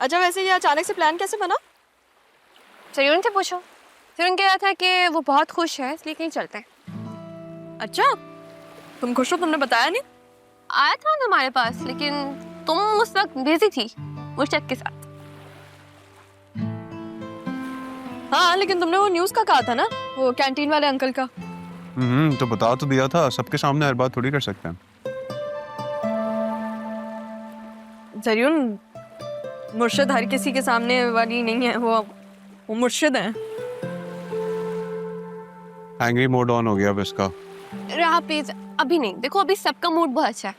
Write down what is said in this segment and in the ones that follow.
अच्छा वैसे ये अचानक से प्लान कैसे बना? जरीन से पूछो। जरीन कह रहा था कि वो बहुत खुश है इसलिए कहीं चलते हैं। अच्छा तुम खुश हो, तुमने बताया नहीं? आया था तुम्हारे पास लेकिन तुम उस वक्त बिजी थी मुर्शद के साथ। हाँ लेकिन तुमने वो न्यूज़ का कहा था ना, वो कैंटीन वाले अंकल का। तो बता तो दिया था, सबके सामने हर बात थोड़ी कर सकते हैं। जरीन मुर्शिद हर किसी के सामने वाली नहीं है, वो मुर्शिद है। एंग्री मोड ऑन हो गया अब इसका। राह प्लीज अभी नहीं, देखो अभी सबका मूड बहुत अच्छा है।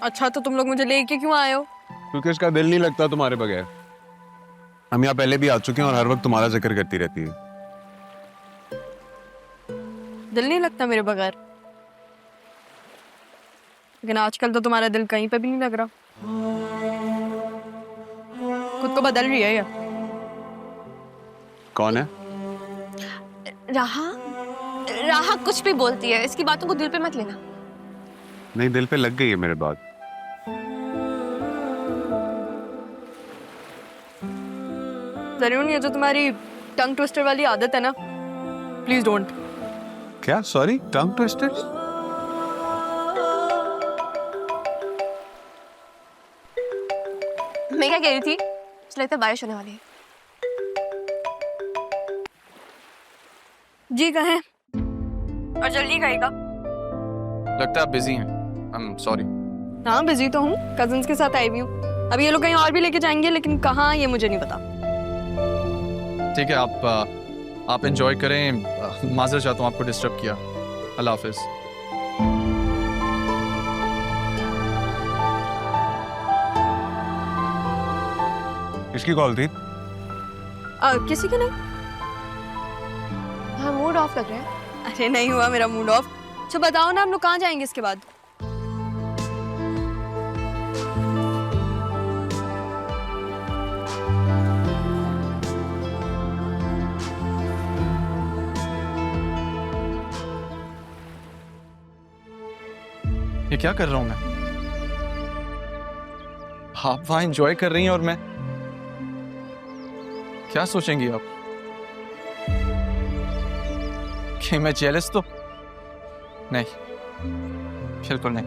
अच्छा तो तुम लोग मुझे लेके क्यों आए हो? क्योंकि इसका दिल नहीं लगता तुम्हारे बगैर। हम यहाँ पहले भी आ चुके हैं और हर वक्त तुम्हारा जिक्र करती रहती है। दिल नहीं लगता मेरे बगैर, लेकिन आजकल तो तुम्हारा दिल कहीं पे भी नहीं लग रहा। खुद को बदल रही है या? कौन है? राहा राहा कुछ भी बोलती है, इसकी बातों को दिल पे मत लेना। नहीं, दिल पे लग गई है मेरे बात। जरूर ये जो तुम्हारी टंग ट्विस्टर वाली आदत है ना, प्लीज डोंट। क्या? सॉरी, टंग ट्विस्टेड? मैं क्या कह रही थी, मुझे लगता है बारिश होने वाली है। जी कहें और जल्दी कहेगा। लगता है आप बिजी हैं। I am sorry. हाँ बिजी तो हूँ, कजिन्स के साथ आई हुई हूँ। अभी ये लोग कहीं और भी लेके जाएंगे, लेकिन कहाँ ये मुझे नहीं पता। ठीक है, आप एंजॉय करें। माजरत चाहता हूँ आपको डिस्टर्ब किया। अल्लाह हाफिज। किसकी कॉल थी? किसी के नहीं। हाँ मूड ऑफ लग रहा है। अरे नहीं हुआ मेरा मूड ऑफ। तो बताओ ना हम लोग कहाँ जाएंगे इसके बाद? ये क्या कर रहा हूँ मैं? आप वहां एंजॉय कर रही हैं और मैं क्या सोचेंगी आप कि मैं जेलस? तो नहीं, बिल्कुल नहीं।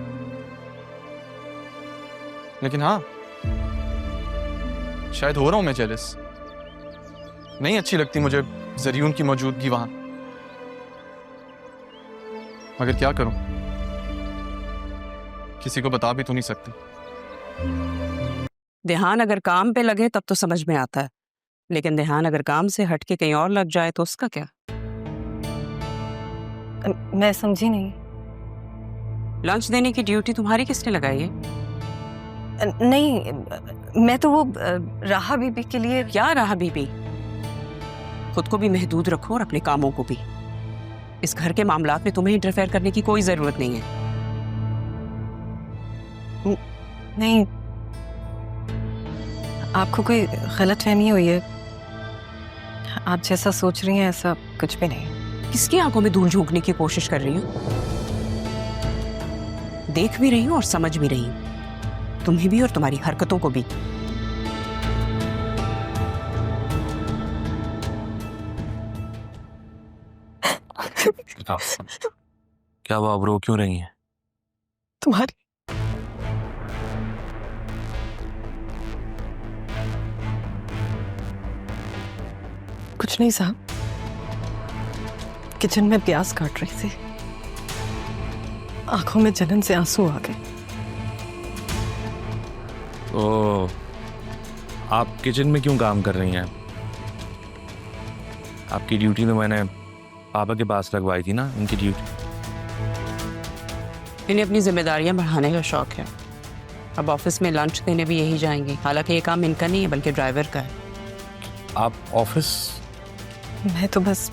लेकिन हाँ, शायद हो रहा हूं मैं जेलस। नहीं अच्छी लगती मुझे जरीन की मौजूदगी वहां, मगर क्या करूं, किसी को बता भी तो नहीं सकती। ध्यान अगर काम पे लगे तब तो समझ में आता है, लेकिन ध्यान अगर काम से हट के कहीं और लग जाए तो उसका क्या? मैं समझी नहीं। लंच देने की ड्यूटी तुम्हारी किसने लगाई है? नहीं, मैं तो वो राहा बीबी के लिए। क्या राहा बीबी? खुद को भी महदूद रखो और अपने कामों को भी। इस घर के मामलात में तुम्हें इंटरफेयर करने की कोई जरूरत नहीं है। नहीं, आपको कोई गलतफहमी हुई है। आप जैसा सोच रही हैं ऐसा कुछ भी नहीं। किसकी आंखों में धूल झोंकने की कोशिश कर रही हूँ? देख भी रही हूँ और समझ भी रही हूँ, तुम्हें भी और तुम्हारी हरकतों को भी। क्या हुआ? आप रो क्यों रही हैं? तुम्हारी कुछ नहीं साहब, किचन में प्याज काट रही थी, आंखों में जलन से आंसू आ गए। ओह, आप किचन में क्यों काम कर रही हैं? आपकी ड्यूटी तो मैंने पापा के पास लगवाई थी ना, उनकी ड्यूटी। इन्हें अपनी जिम्मेदारियां बढ़ाने का शौक है। अब ऑफिस में लंच देने भी यही जाएंगे। हालांकि ये काम इनका नहीं है बल्कि ड्राइवर का है। आप ऑफिस? मैं तो बस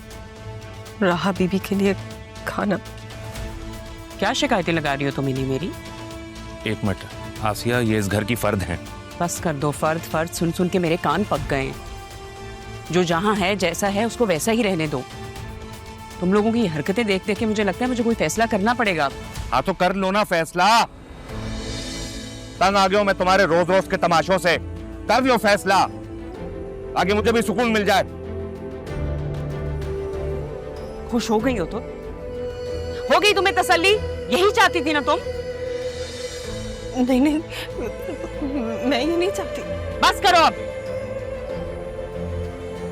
राहा बीबी के लिए खाना। क्या शिकायतें लगा रही हो तुम इन्हें मेरी? एक मिनट आसिया, ये इस घर की फर्द हैं। बस कर दो। फर्द फर्द सुन सुन के मेरे कान पक गए हैं। जो जहाँ है जैसा है उसको वैसा ही रहने दो। तुम लोगों की हरकतें देख देख के मुझे लगता है मुझे कोई फैसला करना पड़ेगा। हाँ तो कर लो ना फैसला। तंग आ गया हूं मैं तुम्हारे रोज रोज के तमाशों से। कर लो फैसला, आगे मुझे भी सुकून मिल जाए। खुश हो गई हो तो? हो गई तुम्हें तसल्ली? यही चाहती थी ना तुम? नहीं नहीं, मैं ये नहीं चाहती। बस करो अब।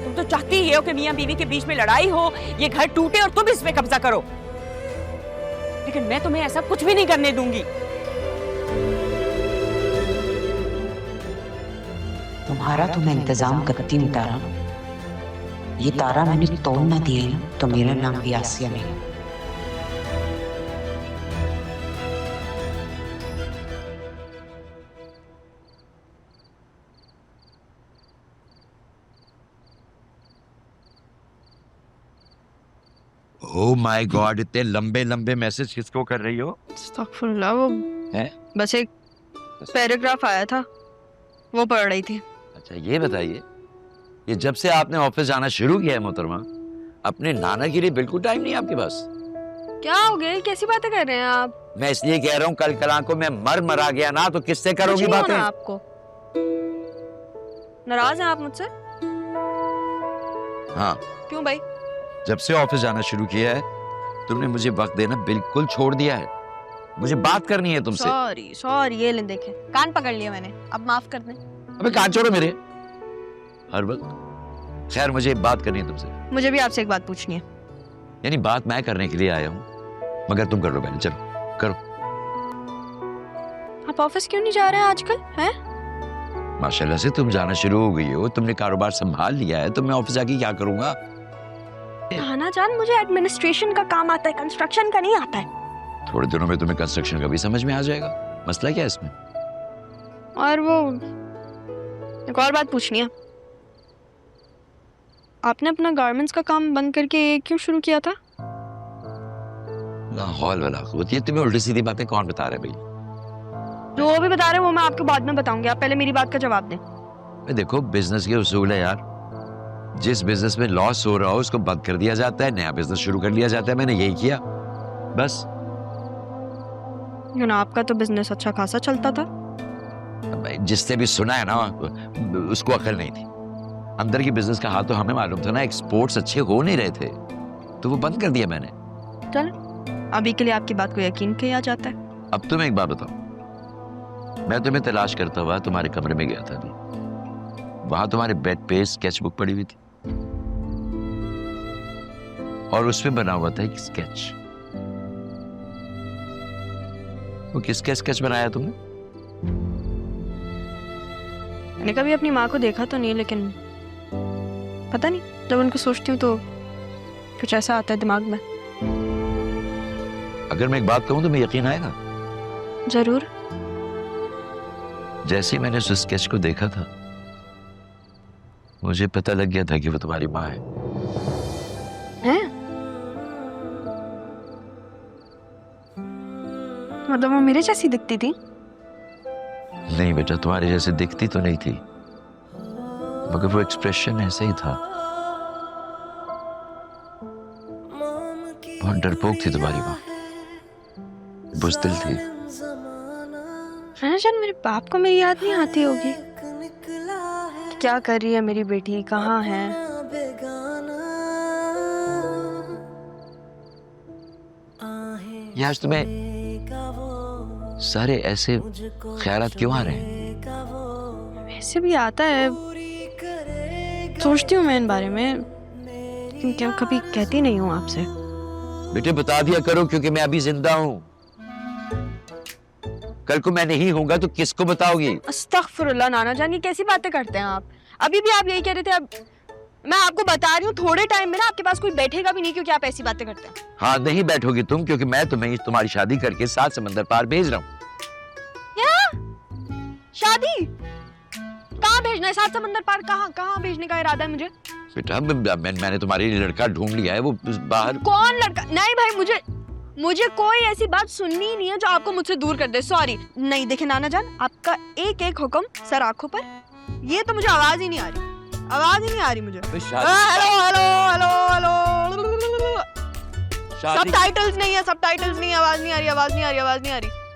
तुम तो चाहती ही हो कि मियां बीवी के बीच में लड़ाई हो, ये घर टूटे और तुम इस पे कब्जा करो, लेकिन मैं तुम्हें ऐसा कुछ भी नहीं करने दूंगी। तुम्हारा तो मैं इंतजाम करती हूँ तारा। ये तारा मैंने तोड़ ना दिया ना तो मेरा नाम भी आसिया नहीं। ओह माय गॉड, इतने लंबे लंबे मैसेज किसको कर रही हो? अस्तगफुरुल्लाह, वो हैं? बस एक पैराग्राफ आया था, वो पढ़ रही थी। अच्छा ये बताइए, ये जब से आपने ऑफिस जाना शुरू किया है मोहतरमा, अपने नाना के लिए बिल्कुल टाइम नहीं आपके पास? क्या हो गया, कैसी बातें कर रहे हैं आप? मैं इसलिए कह रहा हूँ, कल कल को मैं मरा गया ना तो किससे करोगी कुछ नहीं बातें? होना आपको। नाराज हैं आप मुझसे? हाँ, क्यों भाई? जब से ऑफिस जाना शुरू किया है तुमने मुझे वक्त देना बिल्कुल छोड़ दिया है। मुझे बात करनी है तुमसे। सॉरी सॉरी, ये ले देखे, कान पकड़ लिया मैंने, अब माफ कर दें। अबे कान छोड़ो मेरे हर वक्त। खैर मुझे बात करनी है तुमसे। मुझे भी आपसे एक बात पूछनी है। यानी बात मैं करने के लिए आया हूँ, मगर तुम कर लो पहले, चलो करो। आप ऑफिस क्यों नहीं जा रहे हैं आजकल, हैं? माशाल्लाह से तुम जाना शुरू हो गई हो, तुमने कारोबार संभाल लिया है, तो मैं ऑफिस जाके क्या करूंगा? नाना जान, मुझे एडमिनिस्ट्रेशन का काम आता है, कंस्ट्रक्शन का नहीं आता है। थोड़े दिनों में तुम्हें कंस्ट्रक्शन का भी समझ में आ जाएगा। मसला क्या है इसमें? और वो एक और बात पूछनी है, आपने अपना गारमेंट्स का काम बंद करके ये क्यों शुरू किया था? ना हौल वाला कुव्वत, ये तुम्हें उल्टी सीधी बातें कौन बता रहे भाई? जो वो भी बता रहे हैं वो मैं आपको बाद में बताऊंगी, आप पहले मेरी बात का जवाब दें। देखो बिजनेस के उसूल है यार, जिस बिजनेस में लॉस हो रहा हो उसको बंद कर दिया जाता है, नया बिजनेस शुरू कर लिया जाता है। मैंने यही किया बस। ना आपका तो बिजनेस अच्छा खासा चलता था। जिसने भी सुना है ना उसको अकल नहीं थी। अंदर की बिजनेस का हाल तो हमें मालूम था ना, एक्सपोर्ट्स अच्छे हो नहीं रहे थे तो वो बंद कर दिया मैंने। चल, अभी के लिए आपकी बात को यकीन किया जाता है। अब तुम्हें एक बात बताओ, मैं तुम्हें तलाश करता हुआ तुम्हारे कमरे में गया था अभी, वहां तुम्हारे बेड पे स्केच बुक पड़ी हुई थी और उसमें बना हुआ था एक स्केच। वो किसका स्केच बनाया तुमने? मैंने कभी अपनी माँ को देखा तो नहीं, लेकिन पता नहीं, जब उनको सोचती हूँ तो कुछ ऐसा आता है दिमाग में। अगर मैं एक बात कहूं तो मैं यकीन आएगा? जरूर। जैसे ही मैंने उस स्केच को देखा था मुझे पता लग गया था कि वो तुम्हारी माँ है। हैं? मतलब वो मेरे जैसी दिखती थी? नहीं बेटा, तुम्हारे जैसे दिखती तो नहीं थी, मगर वो एक्सप्रेशन ऐसे ही था। बहुत डरपोक थी तुम्हारी माँ, बुज़दिल थी। जान, मेरे बाप को मेरी याद नहीं आती होगी? क्या कर रही है मेरी बेटी, कहाँ है? ये आज तुम्हें सारे ऐसे ख्यालात क्यों आ रहे हैं? वैसे भी आता है, सोचती हूँ मैं इन बारे में, क्योंकि मैं कभी कहती नहीं हूँ आपसे। बेटे बता दिया करो, क्योंकि मैं अभी जिंदा हूँ। कल को मैं नहीं होऊंगा तो किसको बताओगी? अस्तगफुरुल्लाह नाना जान, ये कैसी बातें करते हैं आप? अभी भी आप यही कह रहे थे। अब मैं आपको बता रही हूँ, थोड़े टाइम में ना आपके पास कोई बैठेगा भी नहीं, क्योंकि आप ऐसी बातें करते हैं। हाँ, नहीं बैठोगी तुम, क्योंकि मैं तुम्हें तुम्हारी शादी करके 7 समंदर पार भेज रहा हूँ। क्या? शादी? कहाँ भेजना है? 7 समंदर पार कहाँ? कहाँ भेजने का इरादा है मुझे? बेटा मैंने तुम्हारे लिए लड़का ढूंढ लिया है, वो बाहर। कौन लड़का? नहीं भाई, मुझे कोई ऐसी बात सुननी ही नहीं है जो आपको मुझसे दूर कर दे। सॉरी। नहीं देखे नाना जान, आपका एक एक हुक्म सर आंखों पर, ये तो मुझे आवाज ही नहीं आ रही, आवाज ही नहीं आ रही मुझे। Hello hello hello hello, subtitles नहीं है, सबटाइटल्स नहीं, आवाज नहीं आ रही, आवाज नहीं आ रही, आवाज नहीं आ रही।